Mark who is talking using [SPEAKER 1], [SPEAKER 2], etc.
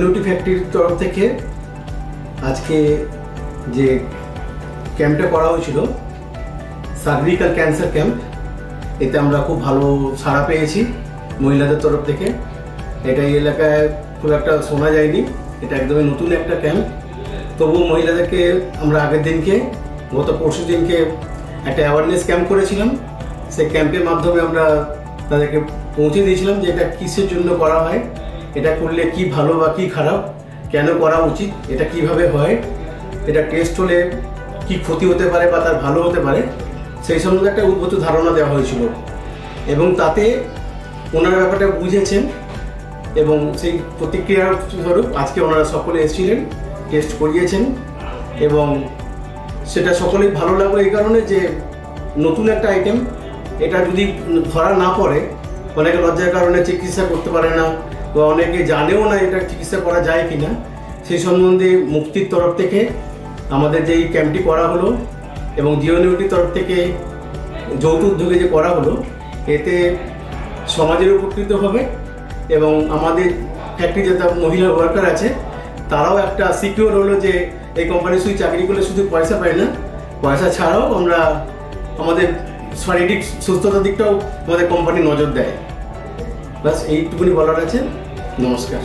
[SPEAKER 1] জিওনিউটি ফ্যাক্টরির তরফ থেকে আজকে যে ক্যাম্পটা করা হয়েছিল সার্ভিক্যাল ক্যান্সার ক্যাম্প, এতে আমরা খুব ভালো সাড়া পেয়েছি মহিলাদের তরফ থেকে। এটা এই এলাকায় খুব একটা শোনা যায়নি, এটা একদমই নতুন একটা ক্যাম্প। তবুও মহিলাদেরকে আমরা আগের দিনকে গত পরশু দিনকে একটা অ্যাওয়ারনেস ক্যাম্প করেছিলাম। সেই ক্যাম্পের মাধ্যমে আমরা তাদেরকে পৌঁছে দিয়েছিলাম যে এটা কিসের জন্য করা হয়, এটা করলে কি ভালো বা কি খারাপ, কেন করা উচিত, এটা কিভাবে হয়, এটা টেস্ট হলে কি ক্ষতি হতে পারে বা তার ভালো হতে পারে, সেই সম্বন্ধে একটা উদ্ভূত ধারণা দেওয়া হয়েছিল। এবং তাতে ওনারা ব্যাপারটা বুঝেছেন এবং সেই প্রতিক্রিয়ার স্বরূপ আজকে ওনারা সকলে এসেছিলেন, টেস্ট করিয়েছেন এবং সেটা সকলেই ভালো লাগলো এই কারণে যে নতুন একটা আইটেম, এটা যদি ধরা না পড়ে অনেকে লজ্জার কারণে চিকিৎসা করতে পারে না বা অনেকে জানেও না এটা চিকিৎসা করা যায় কি না। সেই সম্বন্ধে মুক্তির তরফ থেকে আমাদের যে এই ক্যাম্পটি করা হলো এবং জিওনিউটির তরফ থেকে যৌথ উদ্যোগে যে করা হলো, এতে সমাজের উপকৃত হবে এবং আমাদের ফ্যাক্টরি যে মহিলা ওয়ার্কার আছে তারাও একটা সিকিউর হলো যে এই কোম্পানি শুধু চাকরি করলে শুধু পয়সা পায় না, পয়সা ছাড়াও আমরা আমাদের শারীরিক সুস্থতার দিকটাও আমাদের কোম্পানি নজর দেয়। বাস এইটুকুনি বলার আছে। নমস্কার।